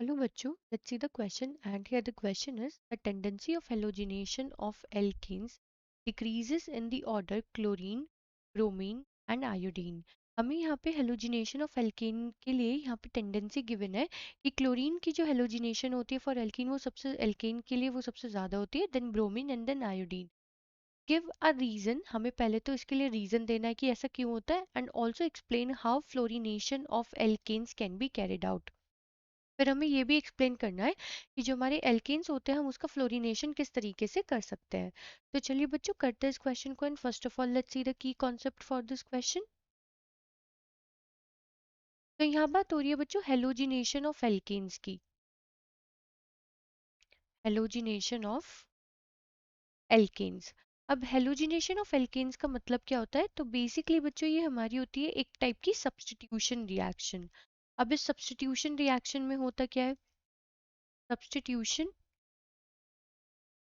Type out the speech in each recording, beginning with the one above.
Hello बच्चों, let's see the question and here the question is the tendency of halogenation of alkenes decreases in the order chlorine, bromine and iodine. हमें यहाँ पे halogenation of alkene के लिए यहाँ पे tendency given है कि क्लोरीन की जो हेलोजिनेशन होती है फॉर एल्कीन वो सबसे एल्केन के लिए वो सबसे ज़्यादा होती है then bromine and then iodine. Give a reason, हमें पहले तो इसके लिए रीज़न देना है कि ऐसा क्यों होता है and also explain how fluorination of alkanes can be carried out. फिर हमें ये भी एक्सप्लेन करना है कि जो हमारे एल्केन्स होते हैं हम उसका फ्लोरिनेशन किस तरीके से कर सकते हैं. तो चलिए बच्चों करते हैं इस क्वेश्चन को and first of all let's see the key concept for this question. तो यहाँ बात हो रही है बच्चों हेलोजिनेशन ऑफ एल्केन्स की. Halogenation of alkanes. अब हेलोजिनेशन ऑफ एल्केन्स का मतलब क्या होता है? तो बेसिकली बच्चों ये हमारी होती है एक टाइप की सब्स्टिट्यूशन रिएक्शन. अब इस सब्स्टिट्यूशन रिएक्शन में होता क्या है? Substitution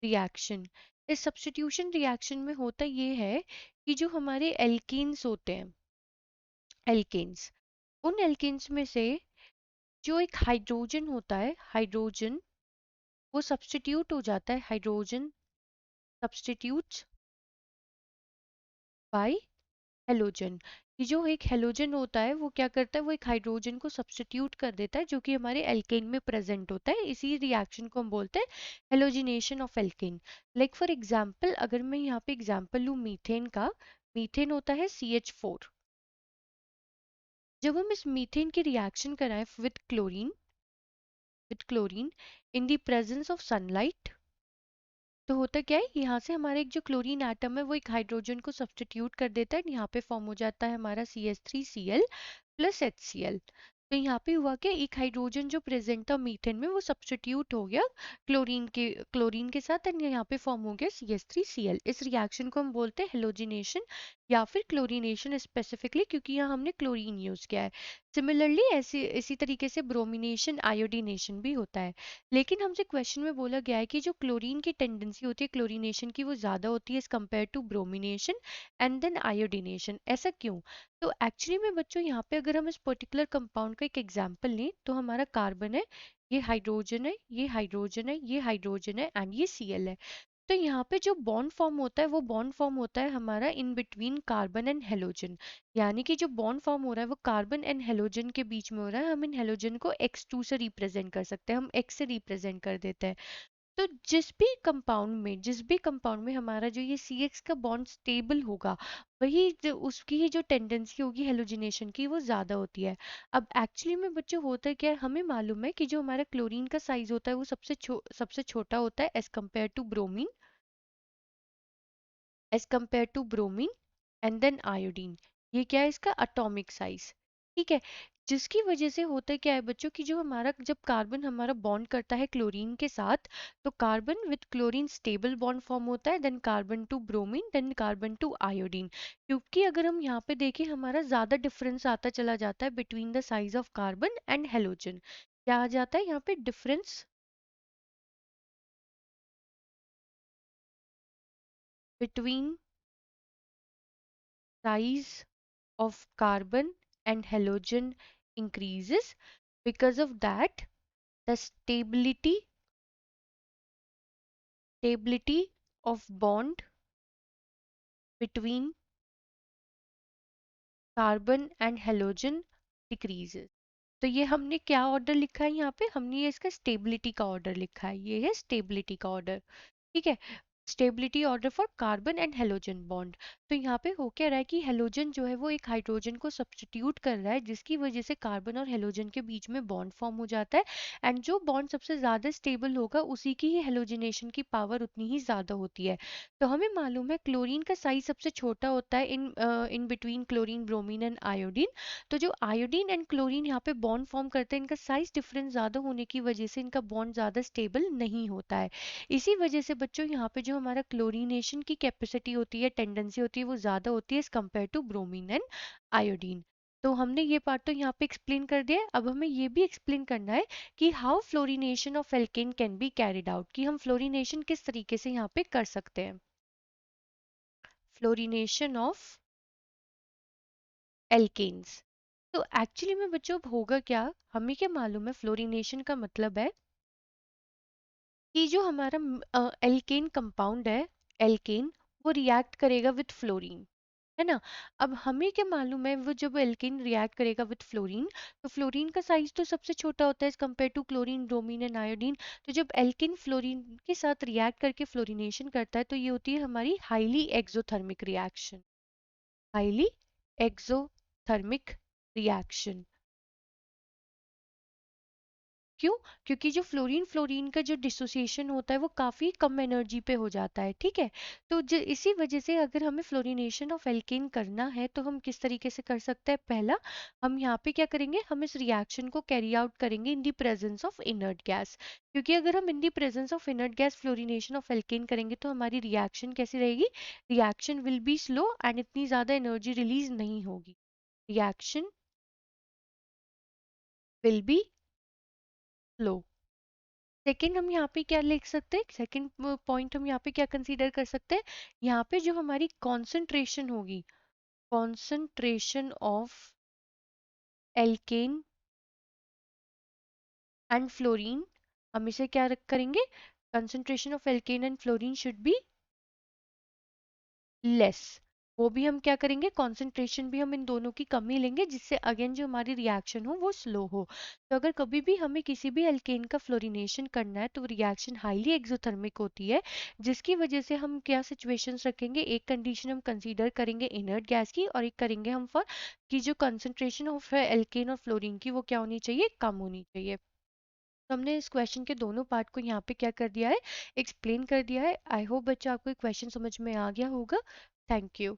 reaction. इस सब्स्टिट्यूशन रिएक्शन में होता ये है कि जो हमारे एल्केन्स होते हैं, एल्केन्स, उन एल्केन्स में से जो एक हाइड्रोजन होता है, हाइड्रोजन वो सब्स्टिट्यूट हो जाता है, हाइड्रोजन सब्स्टिट्यूट्स बाय हेलोजन. कि जो एक हेलोजन होता है वो क्या करता है, वो एक हाइड्रोजन को सब्स्टिट्यूट कर देता है जो कि हमारे एल्केन में प्रेजेंट होता है. इसी रिएक्शन को हम बोलते हैं halogenation of alkene. Like for example अगर मैं यहाँ पे एग्जांपल लूँ मीथेन का, मीथेन होता है CH4. जब हम इस मीथेन की रिएक्शन कराएं with chlorine in the presence of sunlight, तो होता क्या है यहाँ से हमारा एक जो क्लोरीन एटम है वो एक हाइड्रोजन को सब्स्टिट्यूट कर देता है. यहाँ पे फॉर्म हो जाता है हमारा CH3Cl प्लस HCl. तो यहाँ पे हुआ क्या, एक हाइड्रोजन जो प्रेजेंट था मीथेन में वो सब्स्टिट्यूट हो गया क्लोरीन के साथ एंड यहाँ पे फॉर्म हो गया CH3Cl. इस रिएक्शन को हम बोलते हैं हेलोजिनेशन या फिर क्लोरीनेशन स्पेसिफिकली क्योंकि यहाँ हमने क्लोरीन यूज किया है. सिमिलरली ऐसे इसी तरीके से ब्रोमिनेशन आयोडीनेशन भी होता है. लेकिन हमसे क्वेश्चन में बोला गया है कि जो क्लोरीन की टेंडेंसी होती है क्लोरीनेशन की वो ज़्यादा होती है as compare to bromination and then iodination. ऐसा क्यों? तो एक्चुअली में बच्चों यहाँ पे अगर हम इस पर्टिकुलर कंपाउंड का एक एग्जांपल लें तो हमारा कार्बन है, ये हाइड्रोजन है, ये हाइड्रोजन है, ये हाइड्रोजन है एंड ये Cl है. तो यहाँ पे जो बॉन्ड फॉर्म होता है वो बॉन्ड फॉर्म होता है हमारा in between carbon and halogen. यानी कि जो बॉन्ड फॉर्म हो रहा है वो कार्बन एंड हेलोजन के बीच में हो रहा है. हम इन हेलोजन को X2 से रिप्रेजेंट कर सकते हैं, हम X से रिप्रेजेंट कर देते हैं. तो जिस भी कंपाउंड में हमारा जो ये CX का बॉन्ड स्टेबल होगा वही उसकी ही जो टेंडेंसी होगी हेलोजिनेशन की वो ज़्यादा होती है. अब एक्चुअली में बच्चों होता है क्या है, हमें मालूम है कि जो हमारा क्लोरीन का साइज होता है वो सबसे छोटा होता है as compare to bromine and then iodine. ये क्या है इसका एटॉमिक साइज. ठीक है. जिसकी वजह से होता है क्या है बच्चों कि जो हमारा जब कार्बन हमारा बॉन्ड करता है क्लोरीन के साथ तो carbon with chlorine stable bond form होता है then carbon to bromine then carbon to iodine. क्योंकि अगर हम यहाँ पे देखें हमारा ज़्यादा डिफरेंस आता चला जाता है between the size of carbon and halogen. क्या आ जाता है यहाँ पे difference between size of carbon and halogen increases. Because of that the stability of bond between carbon and halogen decreases. तो ये हमने क्या ऑर्डर लिखा है यहाँ पे, हमने ये इसका स्टेबिलिटी का ऑर्डर लिखा है, ये है स्टेबिलिटी का ऑर्डर. ठीक है. Stability order for carbon and halogen bond. तो यहाँ पे हो क्या रहा है कि हेलोजन जो है वो एक हाइड्रोजन को सब्स्टिट्यूट कर रहा है जिसकी वजह से कार्बन और हेलोजन के बीच में बॉन्ड फॉर्म हो जाता है. एंड जो बॉन्ड सबसे ज़्यादा स्टेबल होगा उसी की ही हेलोजिनेशन की पावर उतनी ही ज़्यादा होती है. तो हमें मालूम है क्लोरीन का साइज सबसे छोटा होता है in between chlorine bromine and iodine. तो जो आयोडीन एंड क्लोरीन यहाँ पे बॉन्ड फॉर्म करते हैं इनका साइज डिफरेंस ज़्यादा होने की वजह से इनका बॉन्ड ज़्यादा स्टेबल नहीं होता है. इसी वजह से बच्चों यहाँ पे जो हमारा क्लोरीनेशन की कैपेसिटी होती है टेंडेंसी होती है वो ज़्यादा होती है as compare to bromine and iodine. तो हमने ये पार्ट तो यहाँ पे एक्सप्लेन कर दिया है. अब हमें ये भी एक्सप्लेन करना है कि how fluorination of alkene can be carried out, कि हम फ्लोरिनेशन किस तरीके से यहाँ पे कर सकते हैं. Fluorination of alkanes. तो एक्चुअली में बच्चों अब होगा क्या, हमें क्या मालूम है, फ्लोरीनेशन का मतलब है कि जो हमारा एल्केन कंपाउंड है, एल्केन, वो रिएक्ट करेगा विथ फ्लोरीन, है ना। अब हमें क्या मालूम है, वो जब एल्केन रिएक्ट करेगा विथ फ्लोरीन, तो फ्लोरीन का साइज तो सबसे छोटा होता है as compare to chlorine, bromine and iodine. तो जब एल्केन फ्लोरीन के साथ रिएक्ट करके फ्लोरीनेशन करता है, तो ये होती है हमारी highly exothermic reaction, highly exothermic reaction. क्यों? क्योंकि जो फ्लोरीन फ्लोरीन का जो डिसोसिएशन होता है वो काफ़ी कम एनर्जी पे हो जाता है, ठीक है। तो इसी वजह से अगर हमें फ्लोरीनेशन ऑफ एल्केन करना है तो हम किस तरीके से कर सकते हैं, पहला हम यहाँ पे क्या करेंगे, हम इस रिएक्शन को कैरी आउट करेंगे in the presence of inert gas. क्योंकि अगर हम in the presence of inert gas fluorination of alkene करेंगे तो हमारी रिएक्शन कैसी रहेगी, reaction will be slow and इतनी ज़्यादा एनर्जी रिलीज नहीं होगी, reaction will be slow. Second हम यहाँ पे क्या लिख सकते हैं, सेकेंड पॉइंट हम यहाँ पे क्या कंसीडर कर सकते हैं, यहाँ पे जो हमारी कॉन्सेंट्रेशन होगी, concentration of alkene and fluorine, हम इसे क्या करेंगे, concentration of alkene and fluorine should be less. वो भी हम क्या करेंगे, कंसंट्रेशन भी हम इन दोनों की कम ही लेंगे, जिससे अगेन जो हमारी रिएक्शन हो वो स्लो हो। तो अगर कभी भी हमें किसी भी एल्केन का फ्लोरीनेशन करना है तो रिएक्शन हाईली एक्सोथर्मिक होती है, जिसकी वजह से हम क्या सिचुएशंस रखेंगे, एक कंडीशन हम कंसीडर करेंगे इनर्ट गैस की, और एक करेंगे हम फॉर कि जो कंसंट्रेशन ऑफ एल्केन और फ्लोरीन की वो क्या होनी चाहिए, कम होनी चाहिए। तो हमने इस क्वेश्चन के दोनों पार्ट को यहाँ पे क्या कर दिया है, एक्सप्लेन कर दिया है। आई होप बच्चा आपको क्वेश्चन समझ में आ गया होगा। Thank you.